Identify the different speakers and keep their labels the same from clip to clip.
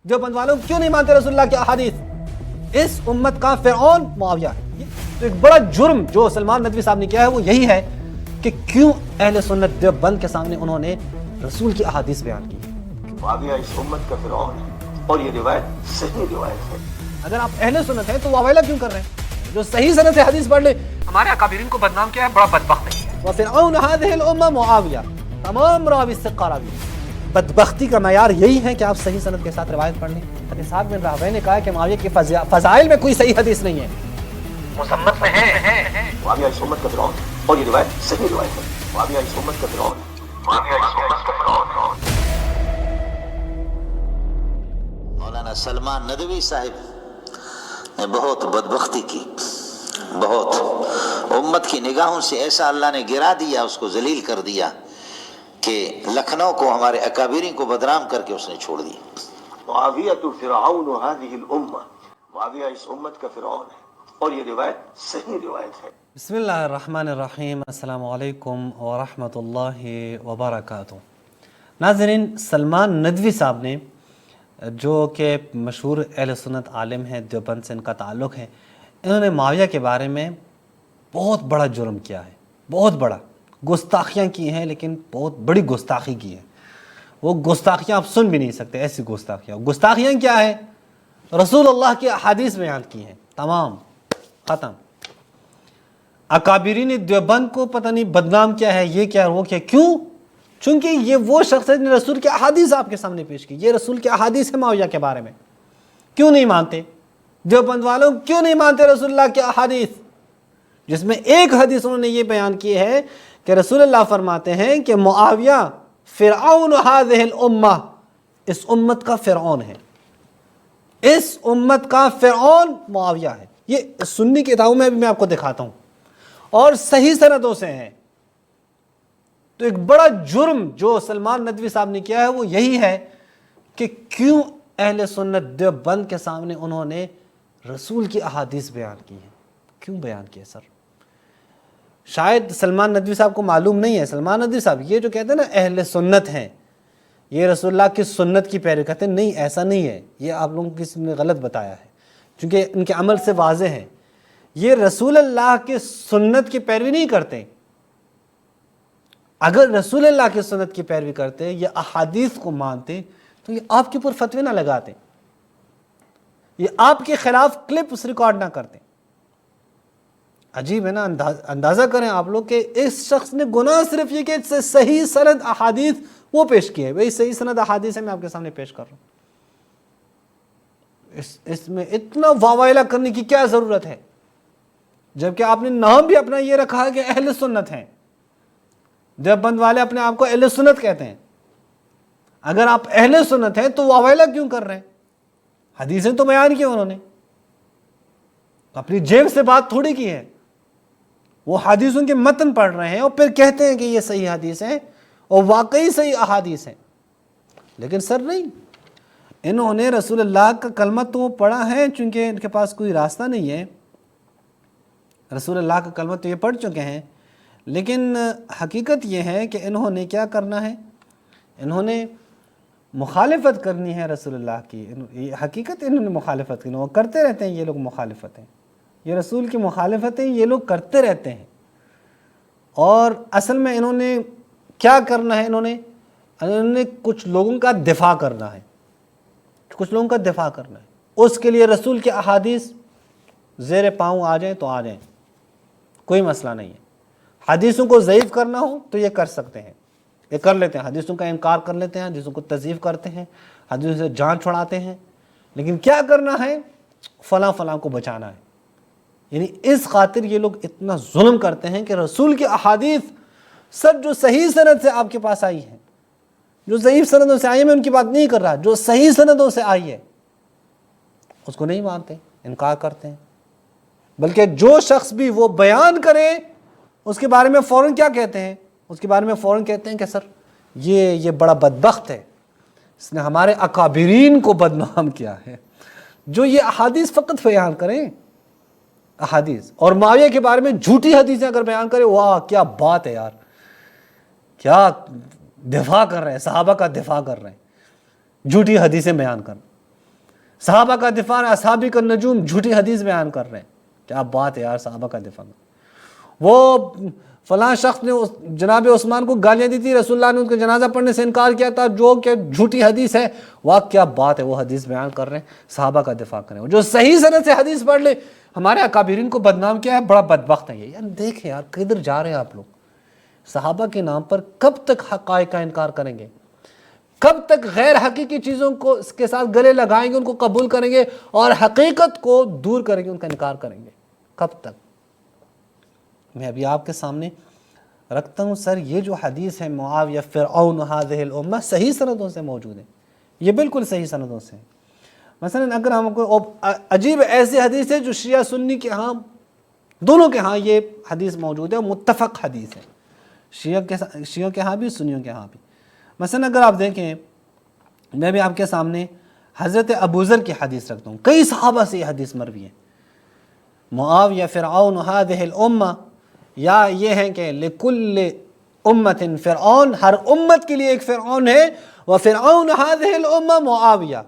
Speaker 1: دیوبند والوں کیوں نہیں مانتے رسول اللہ کی احادیث؟ اس امت کا فرعون معاویہ ہے۔ تو ایک بڑا جرم جو سلمان ندوی صاحب نے کیا ہے وہ یہی ہے کہ کیوں اہل سنت دیوبند کے سامنے انہوں نے رسول کی احادیث بیان کی۔
Speaker 2: معاویہ اس امت کا فرعون ہے اور یہ روایت صحیح روایت ہے۔
Speaker 1: اگر آپ اہل سنت ہیں تو واویلا کیوں کر رہے ہیں؟ جو صحیح سند سے حدیث پڑھ لے۔ ہمارے اکابرین کو بدنام کیا ہے؟ بڑا بدبخت ہے۔ وفرعون هذه الامه معاویہ، تمام راوی ثقہ راوی۔ بدبختی کا معیار یہی ہے کہ آپ صحیح سند کے ساتھ روایت پڑھ لیں۔ اسحاق بن راہویہ نے کہا کہ معاویہ کے فضائل میں کوئی صحیح حدیث نہیں ہے، مصنف میں ہے۔
Speaker 2: معاویہ اس امت کا فرعون اور یہ روایت صحیح روایت ہے۔ معاویہ اس امت کا فرعون، معاویہ اس امت کا فرعون۔
Speaker 3: مولانا سلمان ندوی صاحب نے بہت بدبختی کی، بہت امت کی نگاہوں سے ایسا اللہ نے گرا دیا، اس کو ذلیل کر دیا کہ لکھنؤ کو ہمارے اکابرین کو بدنام کر کے اس نے چھوڑ دیا۔
Speaker 2: معاویہ فرعون هذه الامه، معاویہ اس امت کا فرعون ہے اور یہ روایت صحیح روایت ہے۔
Speaker 1: بسم اللہ الرحمن الرحیم۔ السلام علیکم ورحمۃ اللہ وبرکاتہ۔ ناظرین، سلمان ندوی صاحب نے جو کہ مشہور اہل سنت عالم ہیں، دیوبند سے ان کا تعلق ہے، انہوں نے معاویہ کے بارے میں بہت بڑا جرم کیا ہے، بہت بڑا گستاخیاں کی ہیں، لیکن بہت بڑی گستاخی کی ہے۔ وہ گستاخیاں آپ سن بھی نہیں سکتے، ایسی گستاخیاں۔ گستاخیاں کیا ہے؟ رسول اللہ کی احادیث بیان کی ہیں، تمام ختم۔ اکابرین دیوبند کو پتہ نہیں بدنام کیا ہے، یہ کیا ہے وہ کیا، کیوں؟ چونکہ یہ وہ شخص ہے جن نے رسول کی احادیث آپ کے سامنے پیش کی۔ یہ رسول کی احادیث ہے معاویہ کے بارے میں، کیوں نہیں مانتے؟ دیوبند والوں کیوں نہیں مانتے رسول اللہ کی احادیث؟ جس میں ایک حدیث انہوں نے یہ بیان کی ہے کہ رسول اللہ فرماتے ہیں کہ معاویہ فرعون هذه الامہ، اس امت کا فرعون ہے، اس امت کا فرعون معاویہ ہے۔ یہ سنی کتابوں میں بھی میں آپ کو دکھاتا ہوں اور صحیح سندوں سے ہیں۔ تو ایک بڑا جرم جو سلمان ندوی صاحب نے کیا ہے وہ یہی ہے کہ کیوں اہل سنت دیوبند کے سامنے انہوں نے رسول کی احادیث بیان کی ہیں۔ کیوں بیان کیے سر؟ شاید سلمان ندوی صاحب کو معلوم نہیں ہے۔ سلمان ندوی صاحب یہ جو کہتے ہیں نا اہل سنت ہیں، یہ رسول اللہ کی سنت کی پیروی کرتے ہیں، نہیں، ایسا نہیں ہے۔ یہ آپ لوگوں کو کسی نے غلط بتایا ہے، چونکہ ان کے عمل سے واضح ہے۔ یہ رسول اللہ کی سنت کی پیروی نہیں کرتے۔ اگر رسول اللہ کی سنت کی پیروی کرتے یا احادیث کو مانتے تو یہ آپ کے اوپر فتوے نہ لگاتے، یہ آپ کے خلاف کلپس ریکارڈ نہ کرتے۔ عجیب ہے نا؟ اندازہ کریں آپ لوگ کہ اس شخص نے گناہ صرف یہ کہ صحیح سند احادیث وہ پیش کی ہے۔ بھئی صحیح سند احادیث ہے، میں آپ کے سامنے پیش کر رہا ہوں۔ اس میں اتنا واویلا کرنے کی کیا ضرورت ہے؟ جبکہ آپ نے نام بھی اپنا یہ رکھا ہے کہ اہل سنت ہیں۔ دیوبند والے اپنے آپ کو اہل سنت کہتے ہیں۔ اگر آپ اہل سنت ہیں تو واویلا کیوں کر رہے ہیں؟ حدیثیں تو بیان کی انہوں نے، اپنی جیب سے بات تھوڑی کی ہے۔ وہ حدیثوں کے متن پڑھ رہے ہیں اور پھر کہتے ہیں کہ یہ صحیح حدیث ہیں اور واقعی صحیح احادیث ہیں۔ لیکن سر نہیں، انہوں نے رسول اللہ کا کلمہ تو پڑھا ہے، چونکہ ان کے پاس کوئی راستہ نہیں ہے۔ رسول اللہ کا کلمہ تو یہ پڑھ چکے ہیں، لیکن حقیقت یہ ہے کہ انہوں نے کیا کرنا ہے؟ انہوں نے مخالفت کرنی ہے رسول اللہ کی۔ یہ حقیقت انہوں نے مخالفت کرنی، وہ کرتے رہتے ہیں یہ لوگ مخالفتیں، یہ رسول کی مخالفتیں یہ لوگ کرتے رہتے ہیں۔ اور اصل میں انہوں نے کیا کرنا ہے؟ انہوں نے کچھ لوگوں کا دفاع کرنا ہے، کچھ لوگوں کا دفاع کرنا ہے۔ اس کے لیے رسول کی احادیث زیر پاؤں آ جائیں تو آ جائیں، کوئی مسئلہ نہیں ہے۔ حدیثوں کو ضعیف کرنا ہو تو یہ کر سکتے ہیں، یہ کر لیتے ہیں، حدیثوں کا انکار کر لیتے ہیں، حدیثوں کو تضعیف کرتے ہیں، حدیثوں سے جان چھڑاتے ہیں۔ لیکن کیا کرنا ہے؟ فلاں فلاں کو بچانا ہے۔ یعنی اس خاطر یہ لوگ اتنا ظلم کرتے ہیں کہ رسول کی احادیث سب جو صحیح سند سے آپ کے پاس آئی ہیں، جو ضعیف سندوں سے آئی ہے، میں ان کی بات نہیں کر رہا، جو صحیح سندوں سے آئی ہے اس کو نہیں مانتے، انکار کرتے ہیں۔ بلکہ جو شخص بھی وہ بیان کرے اس کے بارے میں فوراً کیا کہتے ہیں؟ اس کے بارے میں فوراً کہتے ہیں کہ سر یہ بڑا بدبخت ہے، اس نے ہمارے اکابرین کو بدنام کیا ہے۔ جو یہ احادیث فقط بیان کریں، احادیث، اور معاویہ کے بارے میں جھوٹی حدیثیں اگر بیان کرے، واہ کیا بات ہے یار، کیا دفاع کر رہے ہیں، صحابہ کا دفاع کر رہے ہیں، جھوٹی حدیثیں بیان کر۔ صحابہ کا دفاع، اصحابی کا نجوم جھوٹی حدیث بیان کر رہے ہیں. کیا بات ہے یار صحابہ کا دفاع میں. وہ فلاں شخص نے جناب عثمان کو گالیاں دی تھی، رسول اللہ نے ان کا جنازہ پڑھنے سے انکار کیا تھا، جو کہ جھوٹی حدیث ہے. واہ کیا بات ہے، وہ حدیث بیان کر رہے ہیں، صحابہ کا دفاع کر رہے ہیں. جو صحیح سند سے حدیث پڑھ لے ہمارے اکابرین کو بدنام کیا ہے، بڑا بدبخت ہے یہ. یار دیکھیں یار کدھر جا رہے ہیں آپ لوگ. صحابہ کے نام پر کب تک حقائق کا انکار کریں گے؟ کب تک غیر حقیقی چیزوں کو اس کے ساتھ گلے لگائیں گے، ان کو قبول کریں گے اور حقیقت کو دور کریں گے، ان کا انکار کریں گے؟ کب تک؟ میں ابھی آپ کے سامنے رکھتا ہوں سر، یہ جو حدیث ہے معاویہ فرعون هذه الامہ صحیح سندوں سے موجود ہے، یہ بالکل صحیح سندوں سے. مثلا اگر ہم کو عجیب ایسی حدیث ہے جو شیعہ سنی کے ہاں دونوں کے ہاں یہ حدیث موجود ہے، متفق حدیث ہے، شیعوں کے ہاں بھی سنیوں کے ہاں بھی. مثلا اگر آپ دیکھیں، میں بھی آپ کے سامنے حضرت ابوذر کی حدیث رکھتا ہوں، کئی صحابہ سے یہ حدیث مروی ہے. معاویہ فرعون هذه الامہ، یا یہ ہے کہ لکل امت فرعون، ہر امت کے لیے ایک فرعون ہے، وفرعون هذه الامہ معاویہ،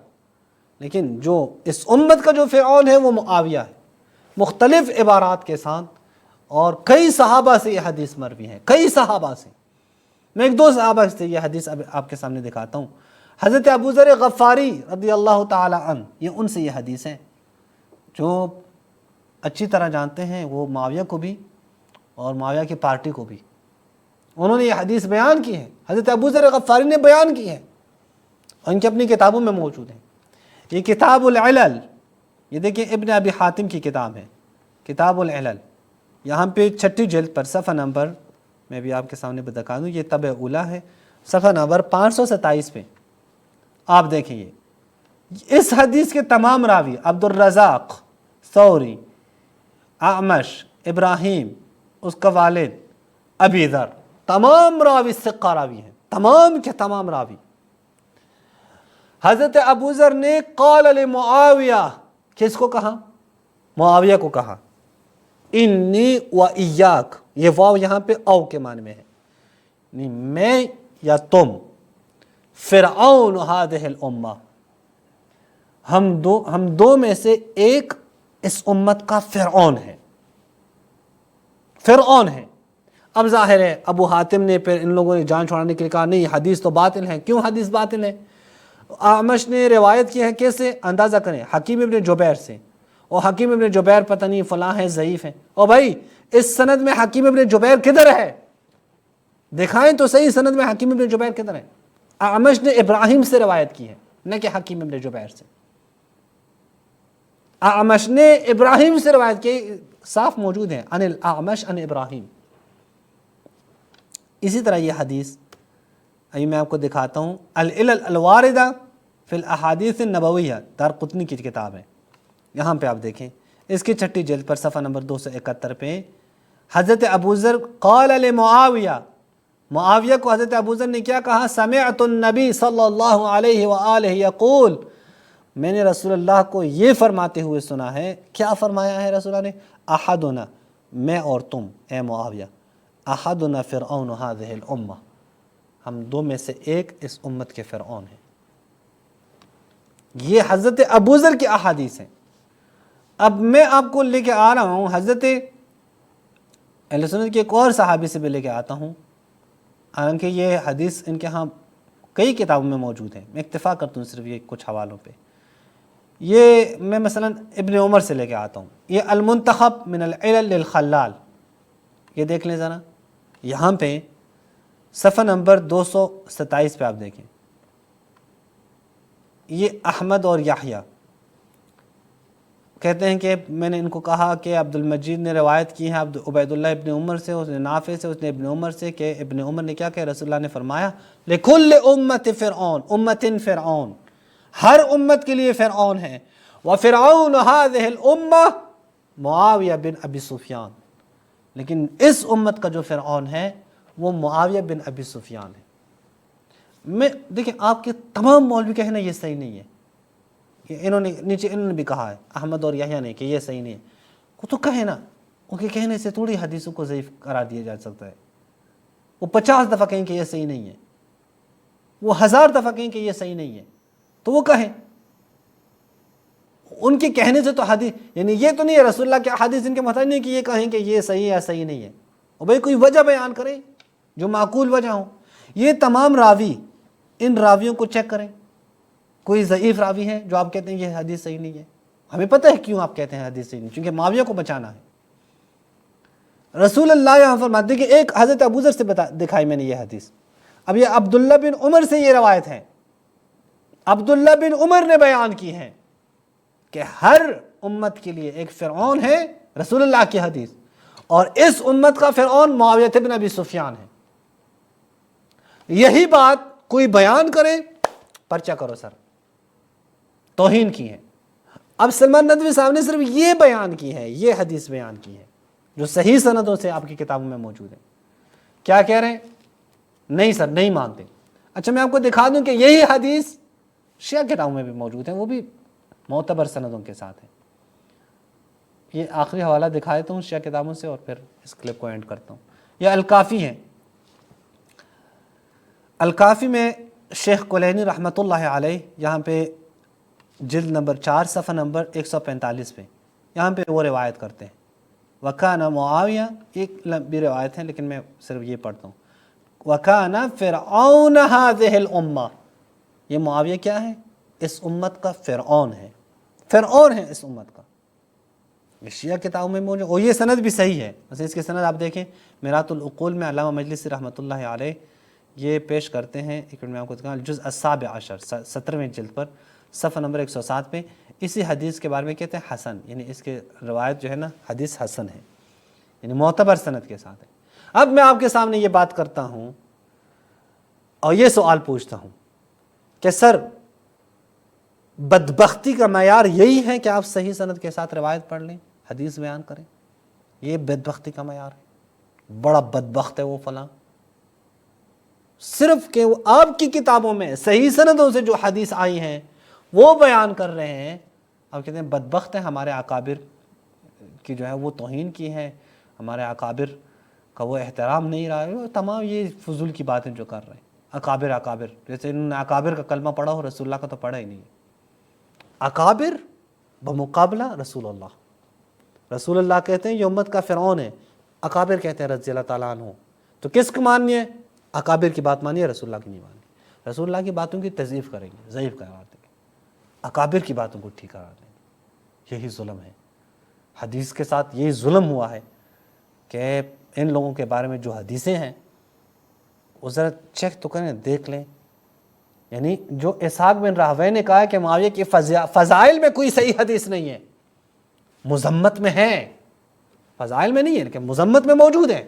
Speaker 1: لیکن جو اس امت کا جو فرعون ہے وہ معاویہ ہے. مختلف عبارات کے ساتھ، اور کئی صحابہ سے یہ حدیث مروی ہے، کئی صحابہ سے. میں ایک دو صحابہ سے یہ حدیث اب آپ کے سامنے دکھاتا ہوں. حضرت ابوذر غفاری رضی اللہ تعالی عنہ، یہ ان سے یہ حدیث ہے جو اچھی طرح جانتے ہیں وہ معاویہ کو بھی اور معاویہ کی پارٹی کو بھی. انہوں نے یہ حدیث بیان کی ہے، حضرت ابوذر غفاری نے بیان کی ہے، اور ان کی اپنی کتابوں میں موجود ہیں. یہ کتاب العلل، یہ دیکھیں ابن ابی حاتم کی کتاب ہے، کتاب العلل. یہاں پہ 6 جلد پر صفحہ نمبر، میں بھی آپ کے سامنے دکھا دوں، یہ طبع اولیٰ ہے، صفحہ نمبر 527 پہ آپ دیکھیں. یہ اس حدیث کے تمام راوی عبد الرزاق، ثوری، اعمش، ابراہیم، اس کا والد ابی ذر، تمام راوی ثقہ راوی ہیں، تمام کے تمام راوی. حضرت ابوذر نے قال لمعاویہ، کس کو کہا؟ معاویہ کو کہا، انی و ایاک، یہ واو یہاں پہ او کے معنی میں ہے، یعنی میں یا تم، فرعون هذه الامہ، ہم دو میں سے ایک اس امت کا فرعون ہے، فرعون ہے. اب ظاہر ہے ابو حاتم نے پھر ان لوگوں نے جان چھوڑانے کے لیے کہا نہیں حدیث تو باطل ہے. کیوں حدیث باطل ہے؟ اعمش نے روایت کی ہے، کیسے؟ اندازہ کریں، حکیم ابن جبیر سے. اور حکیم ابن جبیر پتہ نہیں فلاں ہے، ضعیف ہے. اور بھائی اس سند میں حکیم ابن جبیر کدھر ہے؟ دکھائیں تو صحیح سند میں حکیم ابن جبیر کدھر ہے؟ اعمش نے ابراہیم سے روایت کی ہے، نہ کہ حکیم ابن جبیر سے. اعمش نے ابراہیم سے روایت کی، صاف موجود ہے، عن الاعمش عن ابراہیم. اسی طرح یہ حدیث ابھی میں آپ کو دکھاتا ہوں، العلل الواردہ فی الاحادیث النبویہ، دارقطنی کی کتاب ہے. یہاں پہ آپ دیکھیں اس کی 6 جلد پر صفحہ نمبر 271 پہ حضرت ابوذر قال لمعاویہ، معاویہ کو حضرت ابوذر نے کیا کہا؟ سمعت النبی صلی اللہ علیہ وآلہ یقول، میں نے رسول اللہ کو یہ فرماتے ہوئے سنا ہے. کیا فرمایا ہے رسول اللہ نے؟ احدنا، میں اور تم اے معاویہ، احدنا فرعون هذه الامہ، ہم دو میں سے ایک اس امت کے فرعون ہیں. یہ حضرت ابوذر کی احادیث ہیں. اب میں آپ کو لے کے آ رہا ہوں حضرت اہل سنت کے ایک اور صحابی سے بھی لے کے آتا ہوں، حالانکہ یہ حدیث ان کے ہاں کئی کتابوں میں موجود ہے، میں اکتفا کرتا ہوں صرف یہ کچھ حوالوں پہ. یہ میں مثلا ابن عمر سے لے کے آتا ہوں، یہ المنتخب من العلل للخلال، یہ دیکھ لیں ذرا. یہاں پہ صفحہ نمبر 227 پہ آپ دیکھیں، یہ احمد اور یحییٰ کہتے ہیں کہ میں نے ان کو کہا کہ عبد المجید نے روایت کی ہے عبید اللہ ابن عمر سے، اس نے نافع سے، اس نے ابن عمر سے، کہ ابن عمر نے کیا کہ رسول اللہ نے فرمایا لکل امت فرعون، امت فرعون، ہر امت کے لیے فرعون ہے. وفرعون هذه الامہ معاویہ بن ابی سفیان، لیکن اس امت کا جو فرعون ہے وہ معاویہ بن ابی سفیان ہے. میں دیکھیں آپ کے تمام مولوی کہنا یہ صحیح نہیں ہے، انہوں نے نیچے انہوں نے بھی کہا ہے احمد اور یحییٰ نے کہ یہ صحیح نہیں ہے. وہ تو کہے نا، ان کے کہنے سے تھوڑی حدیثوں کو ضعیف قرار دیا جا سکتا ہے. وہ 50 دفعہ کہیں کہ یہ صحیح نہیں ہے، وہ 1000 دفعہ کہیں کہ یہ صحیح نہیں ہے، تو وہ کہیں. ان کے کہنے سے تو حدیث، یعنی یہ تو نہیں ہے رسول اللہ کے حدیث ان کے محتاج نہیں کہ یہ کہیں کہ یہ صحیح ہے صحیح نہیں ہے، اور بھائی کوئی وجہ بیان کریں جو معقول وجہ ہو۔ یہ تمام راوی، ان راویوں کو چیک کریں، کوئی ضعیف راوی ہے جو آپ کہتے ہیں یہ حدیث صحیح نہیں ہے، ہمیں پتہ ہے کیوں آپ کہتے ہیں حدیث صحیح نہیں، چونکہ معاویہ کو بچانا ہے۔ رسول اللہ یہاں فرماتے ہیں کہ ایک حضرت ابوذر سے دکھائی میں نے یہ حدیث، اب یہ عبداللہ بن عمر سے یہ روایت ہے، عبداللہ بن عمر نے بیان کی ہے کہ ہر امت کے لیے ایک فرعون ہے، رسول اللہ کی حدیث، اور اس امت کا فرعون معاویہ بن ابی سفیان ہے۔ یہی بات کوئی بیان کرے پرچہ کرو سر، توہین کی ہے۔ اب سلمان ندوی صاحب نے صرف یہ بیان کی ہے، یہ حدیث بیان کی ہے جو صحیح سندوں سے آپ کی کتابوں میں موجود ہے، کیا کہہ رہے ہیں؟ نہیں سر نہیں مانتے۔ اچھا میں آپ کو دکھا دوں کہ یہی حدیث شیعہ کتابوں میں بھی موجود ہے، وہ بھی معتبر سندوں کے ساتھ ہے۔ یہ آخری حوالہ دکھا دیتا ہوں شیعہ کتابوں سے اور پھر اس کلپ کو اینڈ کرتا ہوں۔ یہ الکافی ہے، الکافی میں شیخ کلینی رحمۃ اللہ علیہ، یہاں پہ جلد نمبر 4 صفحہ نمبر 145 پہ یہاں پہ وہ روایت کرتے ہیں، وَكَانَ معاویہ، ایک لمبی روایت ہے لیکن میں صرف یہ پڑھتا ہوں، وَكَانَ فِرْعَوْنَ هَذِهِ الْأُمَّةِ، یہ معاویہ کیا ہے؟ اس امت کا فرعون ہے، فرعون ہے اس امت کا۔ یہ شیعہ کتابوں میں موجود، اور یہ سند بھی صحیح ہے، مثلا اس کی سند آپ دیکھیں میرات العقول میں علامہ مجلسی رحمۃ اللہ علیہ یہ پیش کرتے ہیں، ایک منٹ میں آپ کو دکھاؤں، الجزء السابع عشر 17ویں جلد پر صفحہ نمبر 107 پہ اسی حدیث کے بارے میں کہتے ہیں حسن، یعنی اس کے روایت جو ہے نا حدیث حسن ہے، یعنی معتبر سند کے ساتھ ہے۔ اب میں آپ کے سامنے یہ بات کرتا ہوں اور یہ سوال پوچھتا ہوں کہ سر بدبختی کا معیار یہی ہے کہ آپ صحیح سند کے ساتھ روایت پڑھ لیں، حدیث بیان کریں؟ یہ بدبختی کا معیار ہے؟ بڑا بدبخت ہے وہ فلاں، صرف کہ وہ آپ کی کتابوں میں صحیح سندوں سے جو حدیث آئی ہیں وہ بیان کر رہے ہیں، آپ کہتے ہیں بدبخت ہے، ہمارے اکابر کی جو ہے وہ توہین کی ہے، ہمارے اکابر کا وہ احترام نہیں رہا ہے، تمام یہ فضول کی باتیں جو کر رہے ہیں۔ اکابر جیسے انہوں نے اکابر کا کلمہ پڑھا ہو، رسول اللہ کا تو پڑھا ہی نہیں ہے۔ اکابر بمقابلہ رسول اللہ، رسول اللہ کہتے ہیں یہ امت کا فرعون ہے، اکابر کہتے ہیں رضی اللہ تعالیٰ عنہ، تو کس کو ماننی ہے؟ اکابر کی بات مانیے، رسول اللہ کی نہیں ماننی۔ رسول اللہ کی باتوں کی تضعیف کریں گے، ضعیف قرار دیں گے، اکابر کی باتوں کو ٹھیک قرار دیں گے، یہی ظلم ہے۔ حدیث کے ساتھ یہی ظلم ہوا ہے کہ ان لوگوں کے بارے میں جو حدیثیں ہیں وہ ذرا چیک تو کریں، دیکھ لیں، یعنی جو اسحاق بن راہویہ نے کہا ہے کہ معاویہ کی فضائل میں کوئی صحیح حدیث نہیں ہے، مذمت میں ہے، فضائل میں نہیں ہے لیکن مذمت میں موجود ہے،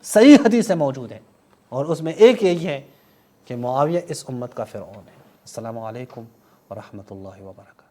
Speaker 1: صحیح حدیثیں موجود ہیں، اور اس میں ایک یہی ہے کہ معاویہ اس امت کا فرعون ہے۔ السلام علیکم ورحمۃ اللہ وبرکاتہ۔